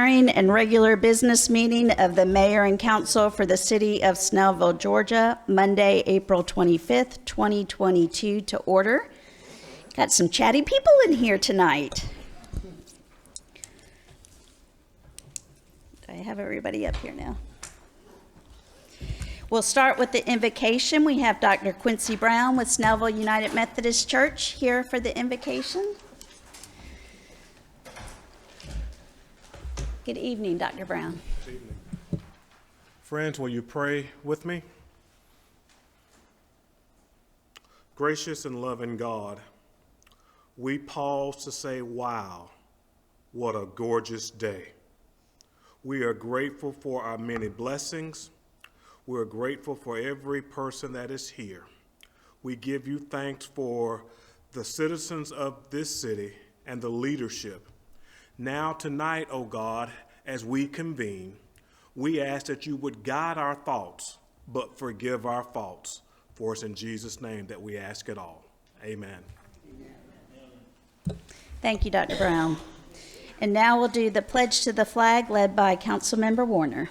hearing and regular business meeting of the mayor and council for the city of Snellville, Georgia, Monday, April 25th, 2022 to order. Got some chatty people in here tonight. Do I have everybody up here now? We'll start with the invocation. We have Dr. Quincy Brown with Snellville United Methodist Church here for the invocation. Good evening, Dr. Brown. Good evening. Friends, will you pray with me? Gracious and loving God, we pause to say, wow, what a gorgeous day. We are grateful for our many blessings. We're grateful for every person that is here. We give you thanks for the citizens of this city and the leadership. Now tonight, O God, as we convene, we ask that you would guide our thoughts, but forgive our faults. For it's in Jesus' name that we ask it all. Amen. Thank you, Dr. Brown. And now we'll do the pledge to the flag led by Councilmember Warner.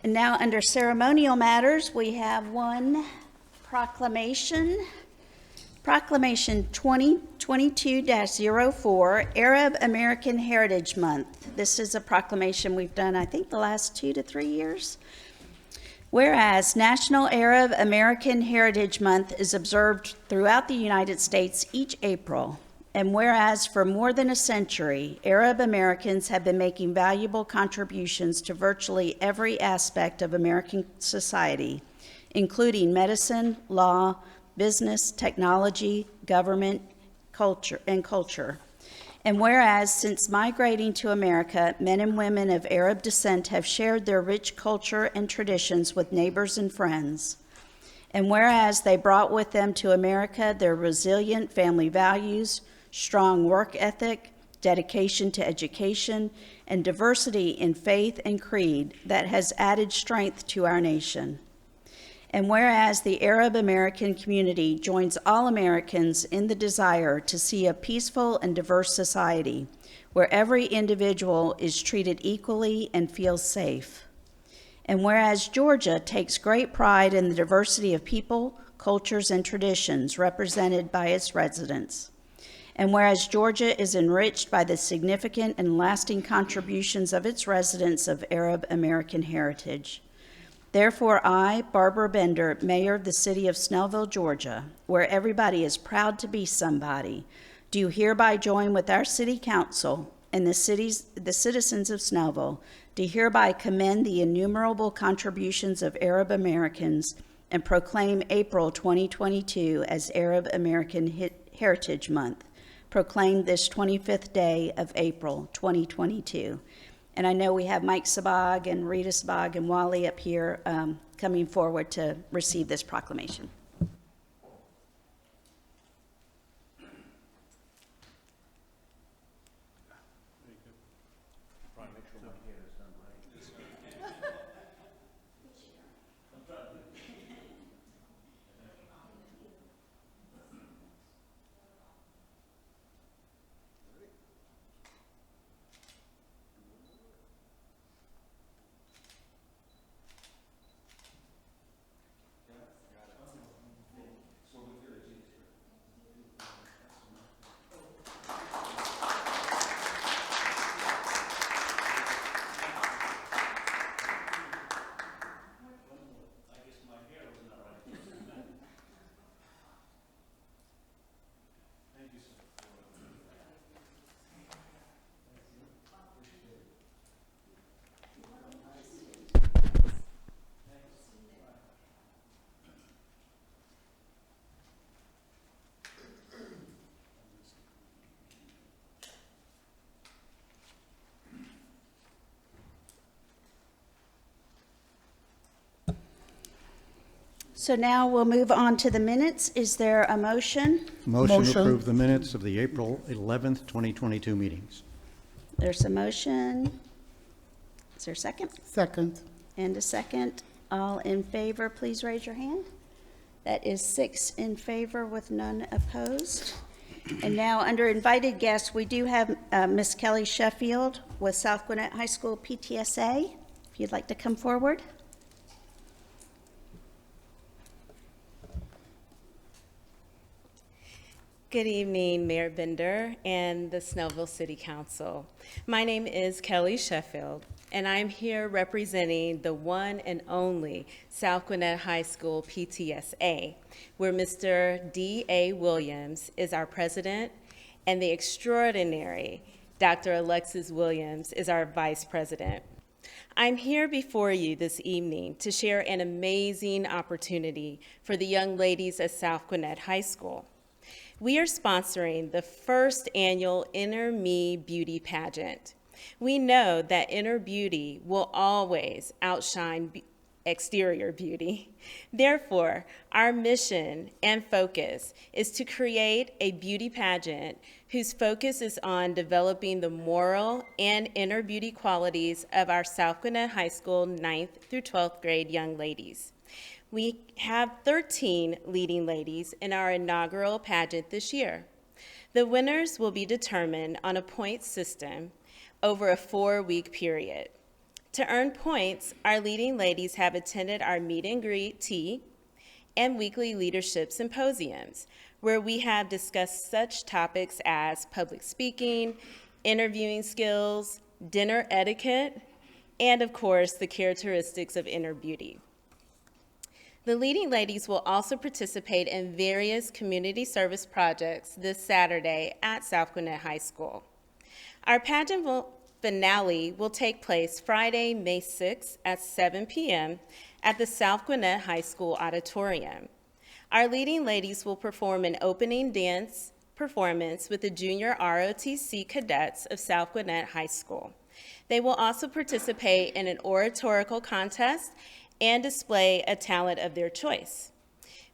And now under ceremonial matters, we have one proclamation. Proclamation 2022-04, Arab American Heritage Month. This is a proclamation we've done, I think, the last 2 to 3 years. Whereas National Arab American Heritage Month is observed throughout the United States each April. And whereas for more than a century, Arab Americans have been making valuable contributions to virtually every aspect of American society, including medicine, law, business, technology, government, culture. And whereas since migrating to America, men and women of Arab descent have shared their rich culture and traditions with neighbors and friends. And whereas they brought with them to America their resilient family values, strong work ethic, dedication to education, and diversity in faith and creed that has added strength to our nation. And whereas the Arab American community joins all Americans in the desire to see a peaceful and diverse society where every individual is treated equally and feels safe. And whereas Georgia takes great pride in the diversity of people, cultures, and traditions represented by its residents. And whereas Georgia is enriched by the significant and lasting contributions of its residents of Arab American heritage. Therefore, I, Barbara Bender, Mayor of the City of Snellville, Georgia, where everybody is proud to be somebody, do hereby join with our City Council and the citizens of Snellville to hereby commend the innumerable contributions of Arab Americans and proclaim April 2022 as Arab American Heritage Month, proclaimed this 25th day of April 2022. And I know we have Mike Sabag and Rita Sabag and Wally up here coming forward to receive this proclamation. So now we'll move on to the minutes. Is there a motion? Motion to approve the minutes of the April 11th, 2022 meetings. There's a motion. Is there a second? Second. And a second. All in favor, please raise your hand. That is 6 in favor with none opposed. And now, under invited guests, we do have Miss Kelly Sheffield with South Gwinnett High School PTSA. If you'd like to come forward. Good evening, Mayor Bender and the Snellville City Council. My name is Kelly Sheffield, and I'm here representing the one and only South Gwinnett High School PTSA, where Mr. D.A. Williams is our president, and the extraordinary Dr. Alexis Williams is our vice president. I'm here before you this evening to share an amazing opportunity for the young ladies at South Gwinnett High School. We are sponsoring the first annual Inner Me Beauty Pageant. We know that inner beauty will always outshine exterior beauty. Therefore, our mission and focus is to create a beauty pageant whose focus is on developing the moral and inner beauty qualities of our South Gwinnett High School 9th through 12th grade young ladies. We have 13 leading ladies in our inaugural pageant this year. The winners will be determined on a point system over a 4-week period. To earn points, our leading ladies have attended our meet and greet tea and weekly leadership symposiums, where we have discussed such topics as public speaking, interviewing skills, dinner etiquette, and of course, the characteristics of inner beauty. The leading ladies will also participate in various community service projects this Saturday at South Gwinnett High School. Our pageant finale will take place Friday, May 6th at 7 p.m. at the South Gwinnett High School auditorium. Our leading ladies will perform an opening dance performance with the junior ROTC cadets of South Gwinnett High School. They will also participate in an oratorical contest and display a talent of their choice.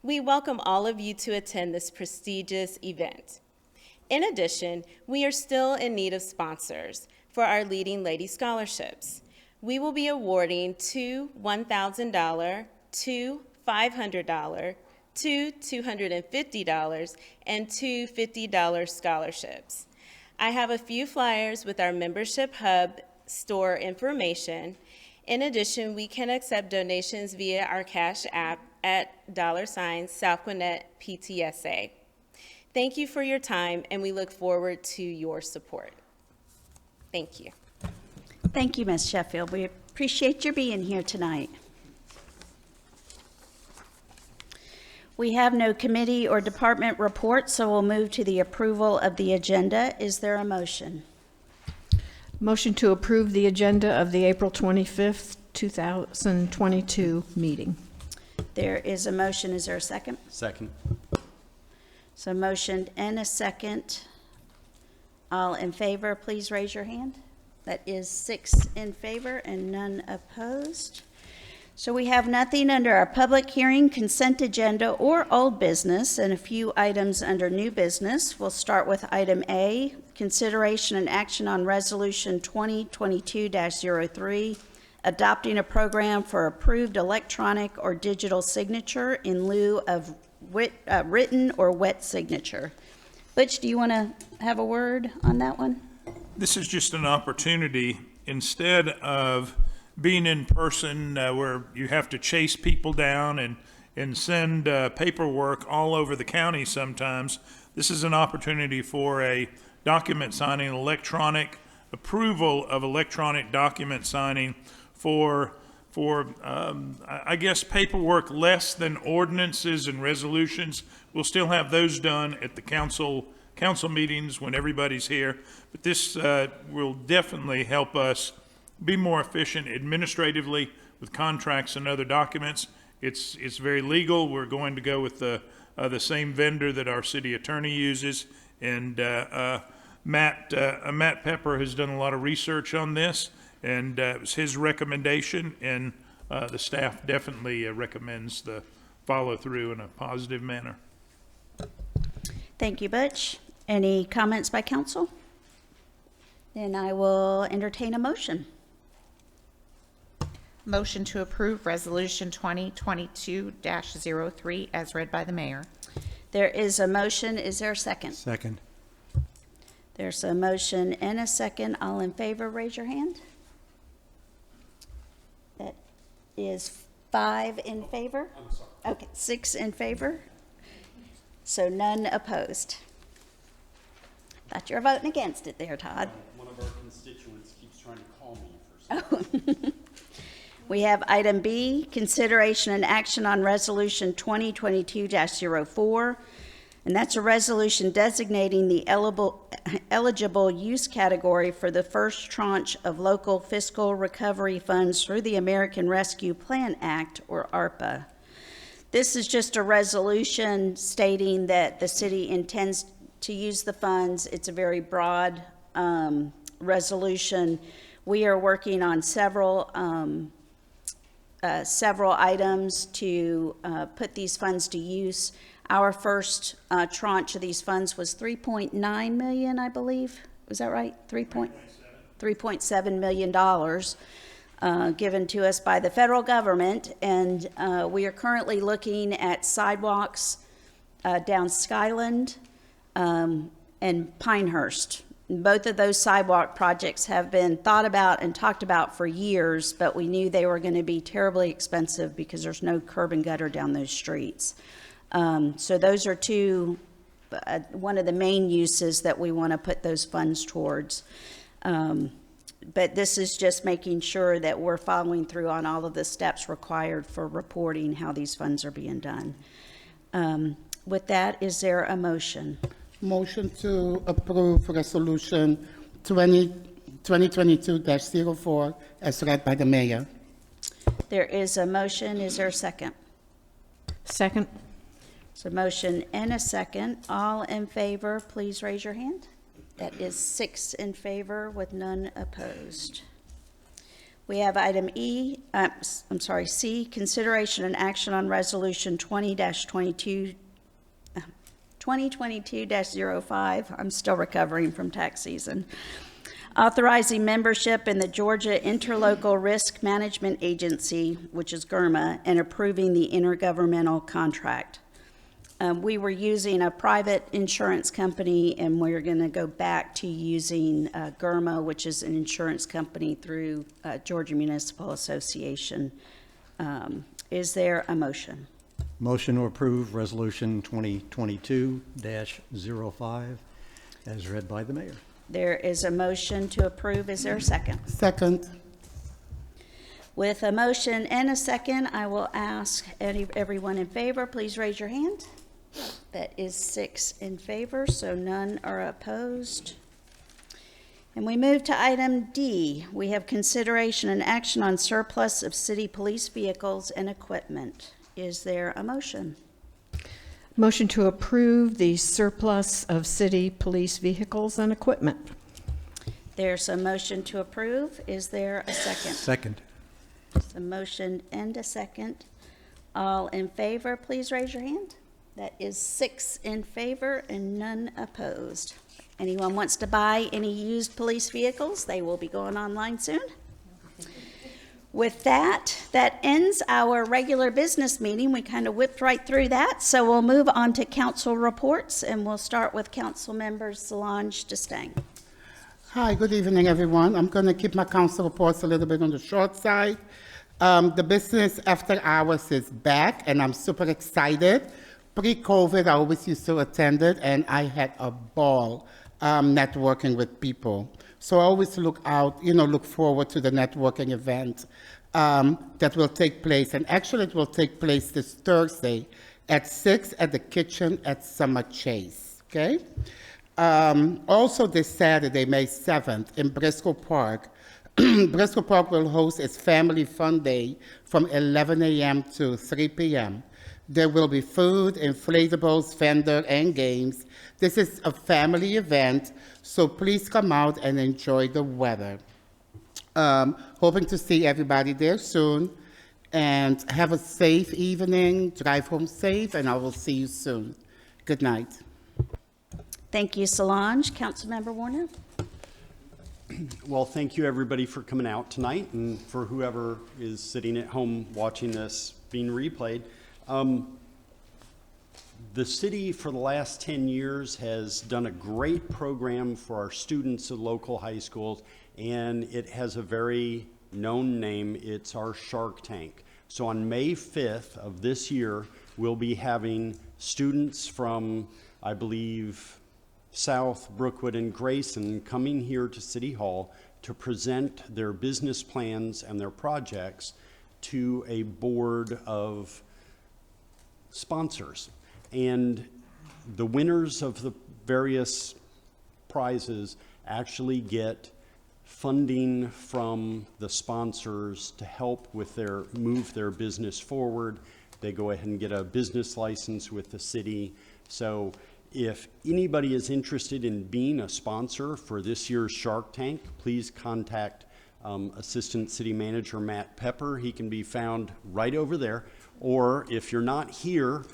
We welcome all of you to attend this prestigious event. In addition, we are still in need of sponsors for our Leading Lady Scholarships. We will be awarding 2 $1,000, 2 $500, 2 $250, and 2 $50 scholarships. I have a few flyers with our membership hub store information. In addition, we can accept donations via our Cash App at $ South Gwinnett PTSA. Thank you for your time, and we look forward to your support. Thank you. Thank you, Ms. Sheffield. We appreciate your being here tonight. We have no committee or department reports, so we'll move to the approval of the agenda. Is there a motion? Motion to approve the agenda of the April 25th, 2022 meeting. There is a motion. Is there a second? Second. So motion and a second. All in favor, please raise your hand. That is 6 in favor and none opposed. So we have nothing under our public hearing, consent agenda, or old business, and a few items under new business. We'll start with item A, consideration and action on resolution 2022-03, adopting a program for approved electronic or digital signature in lieu of written or wet signature. Butch, do you want to have a word on that one? This is just an opportunity, instead of being in person where you have to chase people down and send paperwork all over the county sometimes. This is an opportunity for a document signing, electronic approval of electronic document signing for I guess paperwork less than ordinances and resolutions. We'll still have those done at the council meetings when everybody's here, but this will definitely help us be more efficient administratively with contracts and other documents. It's very legal. We're going to go with the same vendor that our city attorney uses, and Matt Pepper has done a lot of research on this, and it was his recommendation, and the staff definitely recommends the follow through in a positive manner. Thank you, Butch. Any comments by council? Then I will entertain a motion. Motion to approve Resolution 2022-03 as read by the mayor. There is a motion. Is there a second? Second. There's a motion and a second. All in favor, raise your hand. That is 5 in favor. Okay, 6 in favor. So none opposed. Thought you were voting against it there, Todd. One of our constituents keeps trying to call me for something. We have item B, consideration and action on resolution 2022-04, and that's a resolution designating the eligible use category for the first tranche of local fiscal recovery funds through the American Rescue Plan Act, or ARPA. This is just a resolution stating that the city intends to use the funds. It's a very broad resolution. We are working on several items to put these funds to use. Our first tranche of these funds was $3.9 million, I believe. Was that right? $3.7 million given to us by the federal government, and we are currently looking at sidewalks down Skyland and Pinehurst. Both of those sidewalk projects have been thought about and talked about for years, but we knew they were going to be terribly expensive because there's no curb and gutter down those streets. So those are one of the main uses that we want to put those funds towards. But this is just making sure that we're following through on all of the steps required for reporting how these funds are being done. With that, is there a motion? Motion to approve Resolution 2022-04 as read by the mayor. There is a motion. Is there a second? Second. So motion and a second. All in favor, please raise your hand. That is 6 in favor with none opposed. We have item C, consideration and action on resolution 2022-05. I'm still recovering from tax season. Authorizing membership in the Georgia Interlocal Risk Management Agency, which is GIRMA, and approving the intergovernmental contract. We were using a private insurance company, and we're going to go back to using GIRMA, which is an insurance company through Georgia Municipal Association. Is there a motion? Motion to approve Resolution 2022-05 as read by the mayor. There is a motion to approve. Is there a second? Second. With a motion and a second, I will ask everyone in favor, please raise your hand. That is 6 in favor, so none are opposed. And we move to item D. We have consideration and action on surplus of city police vehicles and equipment. Is there a motion? Motion to approve the surplus of city police vehicles and equipment. There's a motion to approve. Is there a second? Second. There's a motion and a second. All in favor, please raise your hand. That is 6 in favor and none opposed. Anyone wants to buy any used police vehicles, they will be going online soon. With that ends our regular business meeting. We kind of whipped right through that. So we'll move on to council reports, and we'll start with council members Solange Destang. Hi, good evening, everyone. I'm going to keep my council reports a little bit on the short side. The business after hours is back, and I'm super excited. Pre-COVID, I always used to attend it, and I had a ball networking with people. So I always look forward to the networking event that will take place. And actually, it will take place this Thursday at 6 at the kitchen at Summer Chase, okay? Also this Saturday, May 7th, in Briscoe Park, Briscoe Park will host its Family Fun Day from 11 a.m. to 3 p.m. There will be food, inflatables, vendor, and games. This is a family event, so please come out and enjoy the weather. Hoping to see everybody there soon. And have a safe evening, drive home safe, and I will see you soon. Good night. Thank you, Solange. Councilmember Warner? Well, thank you, everybody, for coming out tonight, and for whoever is sitting at home watching this being replayed. The city, for the last 10 years, has done a great program for our students at local high schools, and it has a very known name. It's our Shark Tank. So on May 5th of this year, we'll be having students from, I believe, South, Brookwood, and Grayson coming here to City Hall to present their business plans and their projects to a board of sponsors. And the winners of the various prizes actually get funding from the sponsors to help with move their business forward. They go ahead and get a business license with the city. So if anybody is interested in being a sponsor for this year's Shark Tank, please contact Assistant City Manager Matt Pepper. He can be found right over there. Or if you're not here,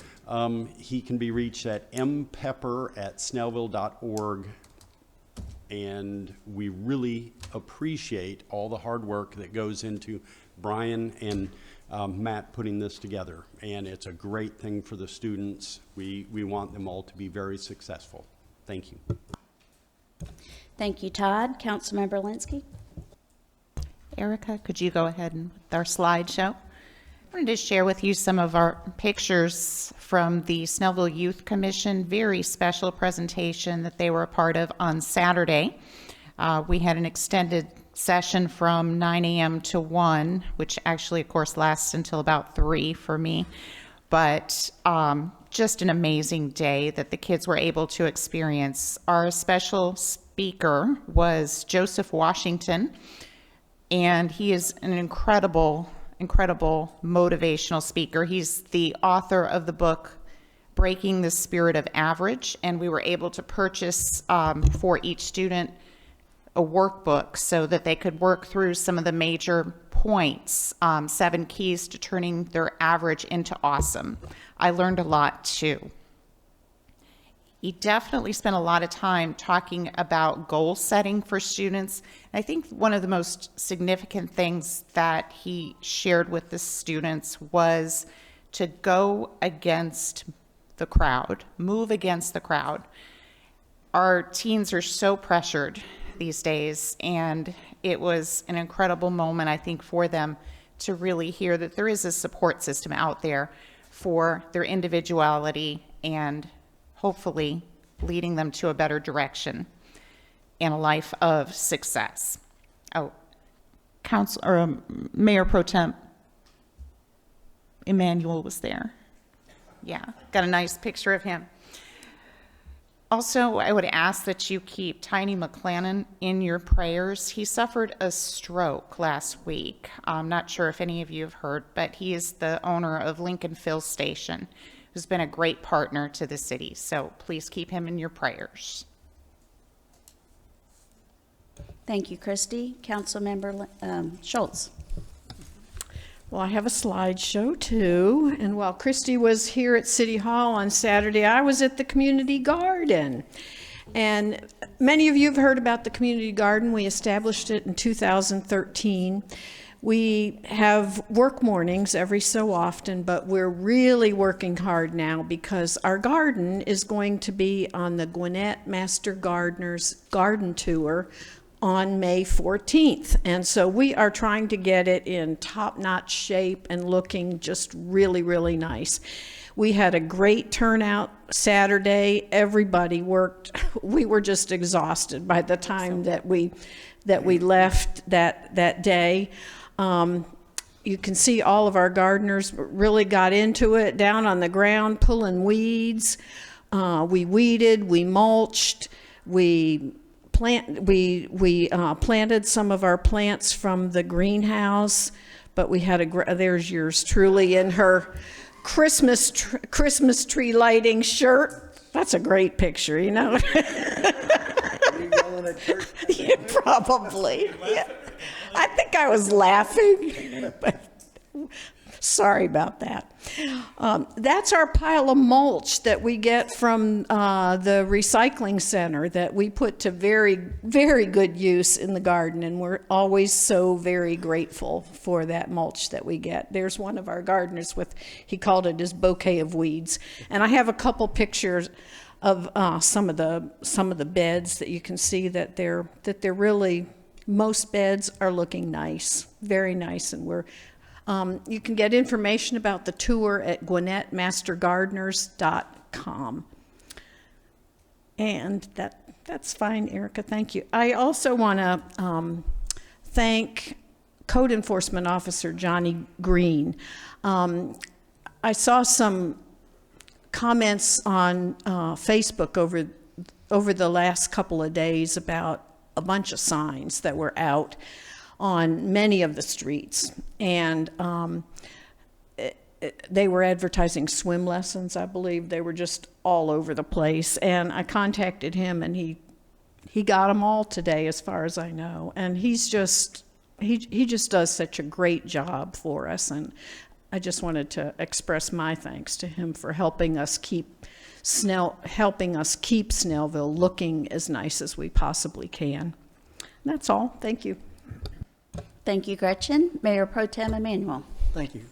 he can be reached at mpepper@snellville.org. And we really appreciate all the hard work that goes into Brian and Matt putting this together. And it's a great thing for the students. We want them all to be very successful. Thank you. Thank you, Todd. Councilmember Linsky? Erica, could you go ahead and with our slideshow? I wanted to share with you some of our pictures from the Snellville Youth Commission, very special presentation that they were a part of on Saturday. We had an extended session from 9 a.m. to 1, which actually, of course, lasts until about 3 for me. But just an amazing day that the kids were able to experience. Our special speaker was Joseph Washington, and he is an incredible motivational speaker. He's the author of the book Breaking the Spirit of Average, and we were able to purchase for each student a workbook so that they could work through some of the major points, 7 keys to turning their average into awesome. I learned a lot too. He definitely spent a lot of time talking about goal setting for students. I think one of the most significant things that he shared with the students was to go against the crowd, move against the crowd. Our teens are so pressured these days, and it was an incredible moment, I think, for them to really hear that there is a support system out there for their individuality and hopefully leading them to a better direction in a life of success. Oh, Mayor Pro Temp Emmanuel was there. Yeah, got a nice picture of him. Also, I would ask that you keep Tiny McClannon in your prayers. He suffered a stroke last week. I'm not sure if any of you have heard, but he is the owner of Lincoln Fill Station, who's been a great partner to the city. So please keep him in your prayers. Thank you, Christy. Councilmember Schultz? Well, I have a slideshow too, and while Christy was here at City Hall on Saturday, I was at the community garden. And many of you have heard about the community garden. We established it in 2013. We have work mornings every so often, but we're really working hard now because our garden is going to be on the Gwinnett Master Gardener's Garden Tour on May 14th. And so we are trying to get it in top-notch shape and looking just really, really nice. We had a great turnout Saturday. Everybody worked. We were just exhausted by the time that we left that day. You can see all of our gardeners really got into it, down on the ground, pulling weeds. We weeded, we mulched, we planted some of our plants from the greenhouse, but we had there's yours truly in her Christmas tree lighting shirt. That's a great picture, you know. Yeah, probably. Yeah. I think I was laughing, but Sorry about that. That's our pile of mulch that we get from the recycling center that we put to very, very good use in the garden, and we're always so very grateful for that mulch that we get. There's one of our gardeners with, he called it his bouquet of weeds, and I have a couple pictures of some of the beds that you can see that they're really, most beds are looking nice, very nice, and we're you can get information about the tour at GwinnettMasterGardeners.com. And that's fine, Erica, thank you. I also want to thank Code Enforcement Officer Johnny Green. I saw some comments on Facebook over the last couple of days about a bunch of signs that were out on many of the streets, and they were advertising swim lessons, I believe. They were just all over the place, and I contacted him, and he got them all today, as far as I know. And he just does such a great job for us, and I just wanted to express my thanks to him for helping us keep Snellville looking as nice as we possibly can. And that's all. Thank you. Thank you, Gretchen. Mayor Pro Tem Emanuel. Thank you.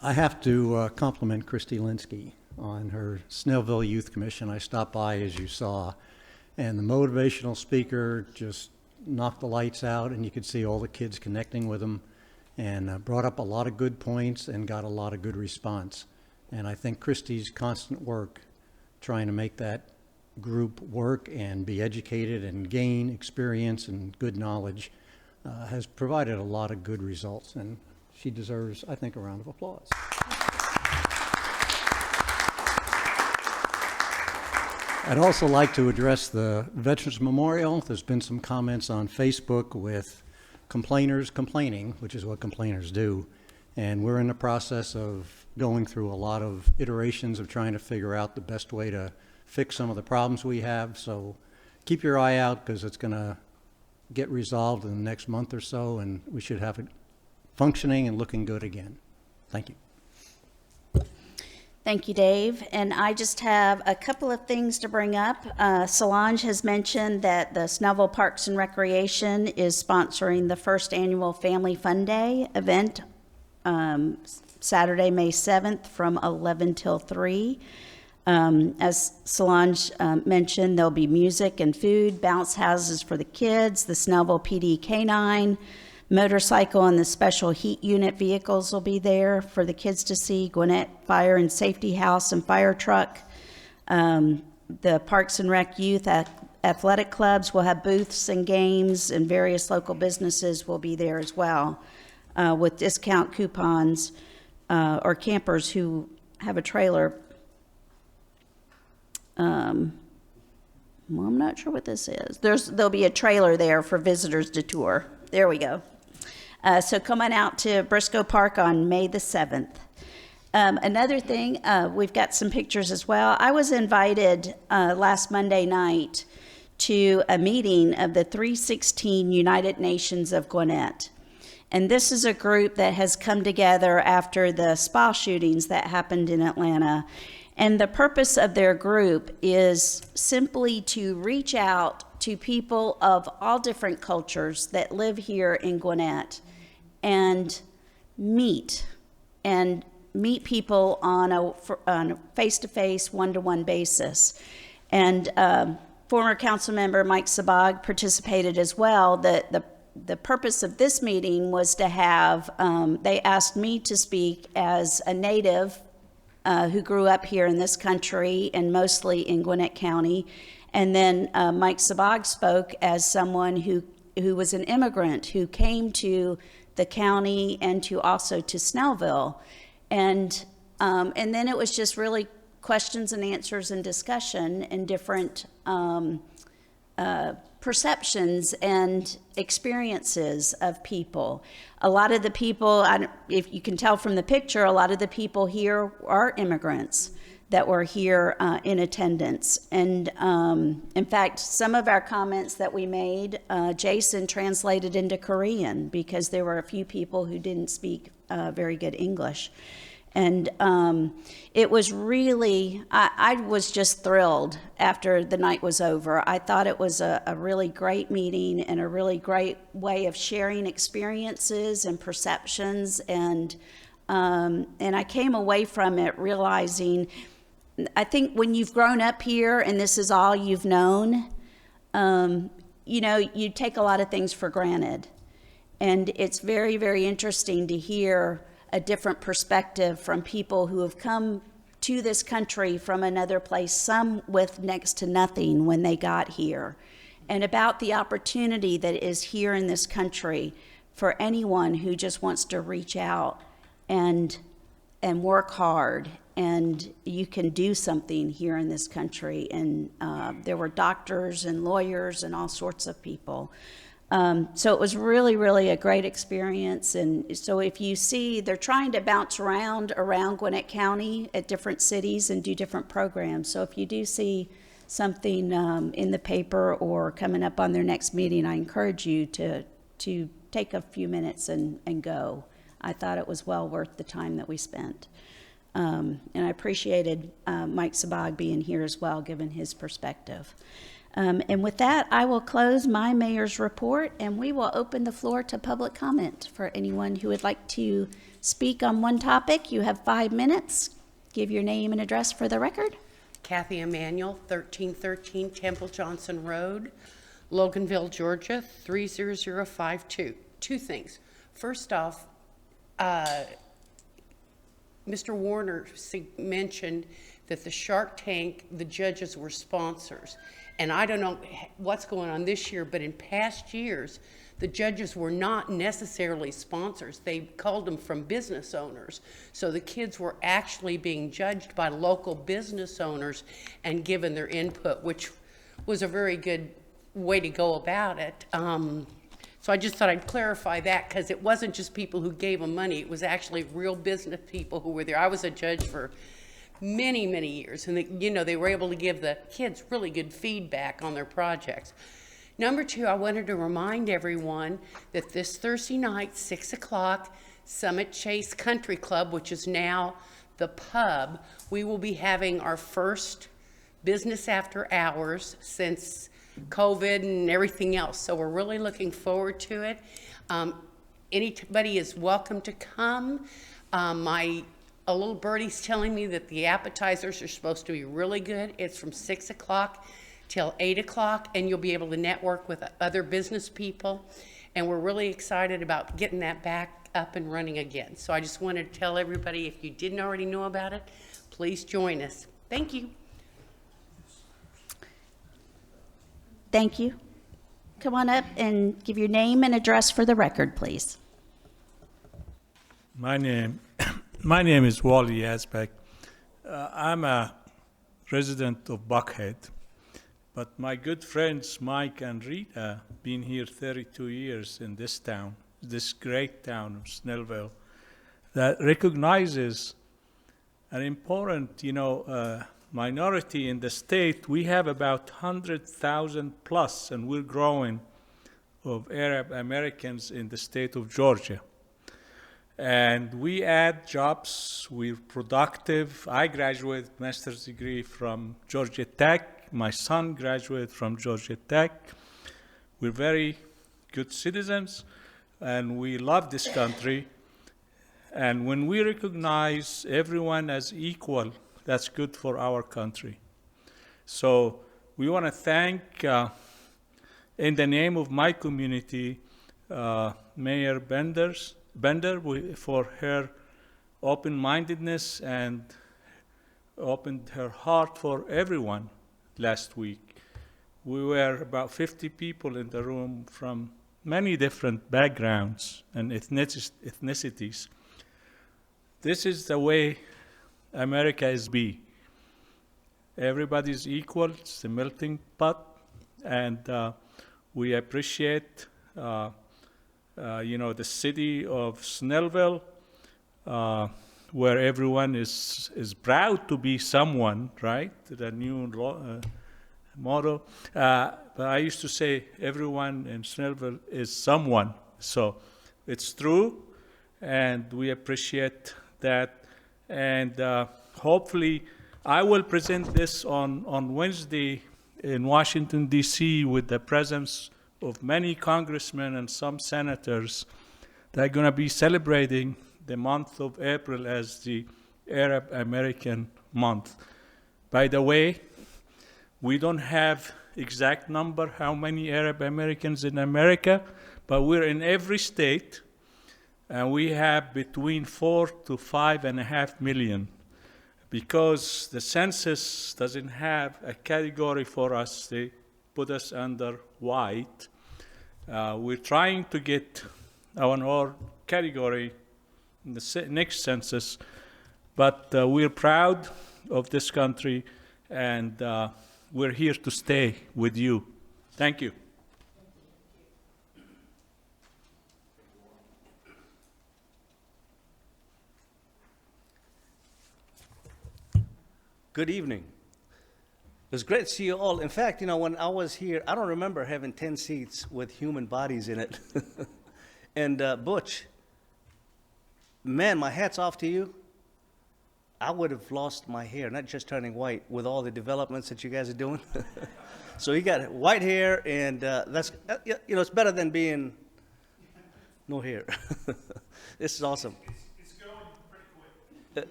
I have to compliment Christy Linsky on her Snellville Youth Commission. I stopped by, as you saw, and the motivational speaker just knocked the lights out, and you could see all the kids connecting with them, and brought up a lot of good points and got a lot of good response. And I think Christy's constant work trying to make that group work and be educated and gain experience and good knowledge has provided a lot of good results, and she deserves, I think, a round of applause. I'd also like to address the Veterans Memorial. There's been some comments on Facebook with complainers complaining, which is what complainers do, and we're in the process of going through a lot of iterations of trying to figure out the best way to fix some of the problems we have. So keep your eye out, because it's going to get resolved in the next month or so, and we should have it functioning and looking good again. Thank you. Thank you, Dave. And I just have a couple of things to bring up. Solange has mentioned that the Snellville Parks and Recreation is sponsoring the first annual Family Fun Day event Saturday, May 7th from 11 till 3. As Solange mentioned, there'll be music and food, bounce houses for the kids, the Snellville PD K-9, motorcycle and the special heat unit vehicles will be there for the kids to see, Gwinnett Fire and Safety House and fire truck. The Parks and Rec Youth Athletic Clubs will have booths and games, and various local businesses will be there as well with discount coupons or campers who have a trailer. Well, I'm not sure what this is. There'll be a trailer there for visitors to tour. There we go. So come on out to Briscoe Park on May the 7th. Another thing, we've got some pictures as well. I was invited last Monday night to a meeting of the 316 United Nations of Gwinnett. And this is a group that has come together after the spa shootings that happened in Atlanta. And the purpose of their group is simply to reach out to people of all different cultures that live here in Gwinnett and meet people on a face-to-face, one-to-one basis. And former council member Mike Sabag participated as well. The purpose of this meeting was to have, they asked me to speak as a native who grew up here in this country and mostly in Gwinnett County. And then Mike Sabag spoke as someone who was an immigrant who came to the county and also to Snellville. And then it was just really questions and answers and discussion and different perceptions and experiences of people. A lot of the people, if you can tell from the picture, a lot of the people here are immigrants that were here in attendance. And in fact, some of our comments that we made, Jason translated into Korean because there were a few people who didn't speak very good English. And it was really, I was just thrilled after the night was over. I thought it was a really great meeting and a really great way of sharing experiences and perceptions. And I came away from it realizing, I think when you've grown up here and this is all you've known, you know, you take a lot of things for granted. And it's very, very interesting to hear a different perspective from people who have come to this country from another place, some with next to nothing when they got here, and about the opportunity that is here in this country for anyone who just wants to reach out and work hard, and you can do something here in this country. And there were doctors and lawyers and all sorts of people. So it was really, really a great experience. And so if you see, they're trying to bounce around Gwinnett County at different cities and do different programs. So if you do see something in the paper or coming up on their next meeting, I encourage you to take a few minutes and go. I thought it was well worth the time that we spent. And I appreciated Mike Sabag being here as well, given his perspective. And with that, I will close my mayor's report, and we will open the floor to public comment for anyone who would like to speak on one topic. You have 5 minutes. Give your name and address for the record. Kathy Emanuel, 1313 Temple Johnson Road, Loganville, Georgia, 30052. Two things. First off, Mr. Warner mentioned that the Shark Tank, the judges were sponsors. And I don't know what's going on this year, but in past years, the judges were not necessarily sponsors. They called them from business owners. So the kids were actually being judged by local business owners and given their input, which was a very good way to go about it. So I just thought I'd clarify that, because it wasn't just people who gave them money. It was actually real business people who were there. I was a judge for many, many years, and they were able to give the kids really good feedback on their projects. Number two, I wanted to remind everyone that this Thursday night, 6 o'clock, Summit Chase Country Club, which is now the pub, we will be having our first business after hours since COVID and everything else. So we're really looking forward to it. Anybody is welcome to come. A little birdie's telling me that the appetizers are supposed to be really good. It's from 6 o'clock till 8 o'clock, and you'll be able to network with other business people. And we're really excited about getting that back up and running again. So I just wanted to tell everybody, if you didn't already know about it, please join us. Thank you. Thank you. Come on up and give your name and address for the record, please. My name is Wally Yazbek. I'm a resident of Buckhead, but my good friends Mike and Rita been here 32 years in this town, this great town of Snellville, that recognizes an important, minority in the state. We have about 100,000 plus, and we're growing, of Arab Americans in the state of Georgia. And we add jobs, we're productive. I graduated master's degree from Georgia Tech. My son graduated from Georgia Tech. We're very good citizens, and we love this country. And when we recognize everyone as equal, that's good for our country. So we want to thank, in the name of my community, Mayor Bender for her open-mindedness and opened her heart for everyone last week. We were about 50 people in the room from many different backgrounds and ethnicities. This is the way America is be. Everybody's equal, it's a melting pot, and we appreciate the city of Snellville, where everyone is proud to be someone, right? The new motto. But I used to say everyone in Snellville is someone. So it's true, and we appreciate that. And hopefully, I will present this on Wednesday in Washington, D.C., with the presence of many congressmen and some senators that are going to be celebrating the month of April as the Arab American month. By the way, we don't have exact number how many Arab Americans in America, but we're in every state, and we have between 4 to 5.5 million. Because the census doesn't have a category for us, they put us under white. We're trying to get our category in the next census, but we're proud of this country, and we're here to stay with you. Thank you. Good evening. It was great to see you all. In fact, when I was here, I don't remember having 10 seats with human bodies in it. And Butch, man, my hat's off to you. I would have lost my hair, not just turning white, with all the developments that you guys are doing. So you got white hair, and that's, it's better than being no hair. This is awesome.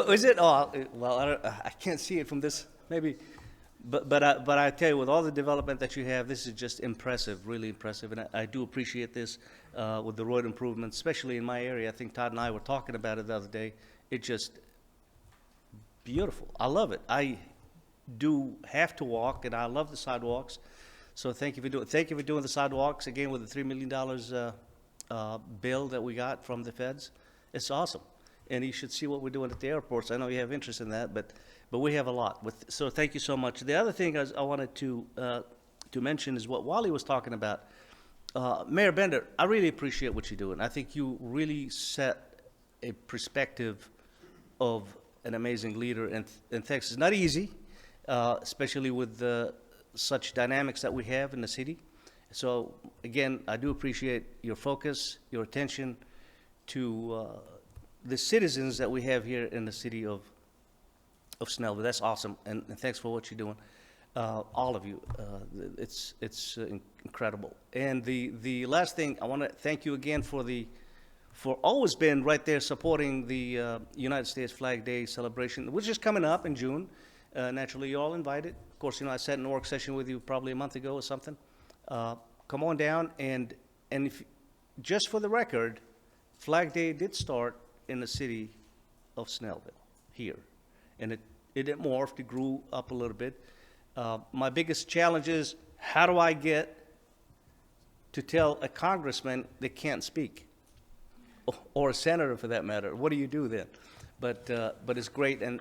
Is it? Oh, well, I can't see it from this, maybe. But I tell you, with all the development that you have, this is just impressive, really impressive. And I do appreciate this with the road improvements, especially in my area. I think Todd and I were talking about it the other day. It's just beautiful. I love it. I do have to walk, and I love the sidewalks. So thank you for doing the sidewalks, again, with the $3 million bill that we got from the feds. It's awesome. And you should see what we're doing at the airports. I know you have interest in that, but we have a lot. So thank you so much. The other thing I wanted to mention is what Wally was talking about. Mayor Bender, I really appreciate what you're doing. I think you really set a perspective of an amazing leader in Texas. It's not easy, especially with such dynamics that we have in the city. So again, I do appreciate your focus, your attention to the citizens that we have here in the city of Snellville. That's awesome, and thanks for what you're doing, all of you. It's incredible. And the last thing, I want to thank you again for always been right there supporting the United States Flag Day celebration, which is coming up in June. Naturally, you're all invited. Of course, I sat in a work session with you probably a month ago or something. Come on down, and if, just for the record, Flag Day did start in the city of Snellville, here. And it morphed, it grew up a little bit. My biggest challenge is, how do I get to tell a congressman they can't speak? Or a senator, for that matter. What do you do then? But it's great, and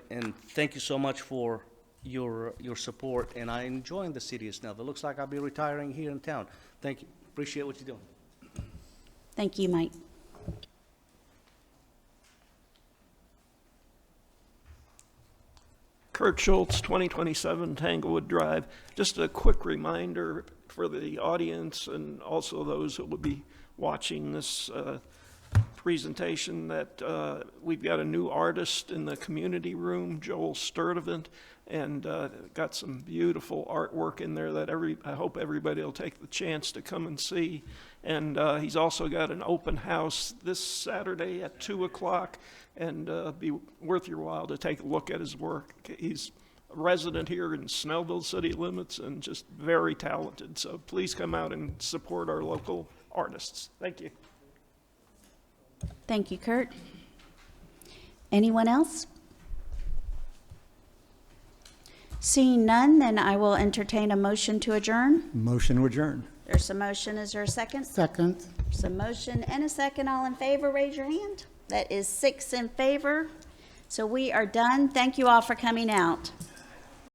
thank you so much for your support, and I'm enjoying the city of Snellville. It looks like I'll be retiring here in town. Thank you. Appreciate what you're doing. Thank you, Mike. Kurt Schultz, 2027 Tanglewood Drive. Just a quick reminder for the audience and also those who will be watching this presentation that we've got a new artist in the community room, Joel Sturdivant, and got some beautiful artwork in there that I hope everybody will take the chance to come and see. And he's also got an open house this Saturday at 2 o'clock, and be worth your while to take a look at his work. He's a resident here in Snellville city limits and just very talented. So please come out and support our local artists. Thank you. Thank you, Kurt. Anyone else? Seeing none, then I will entertain a motion to adjourn. Motion to adjourn. There's a motion. Is there a second? Second. There's a motion and a second. All in favor, raise your hand. That is 6 in favor. So we are done. Thank you all for coming out.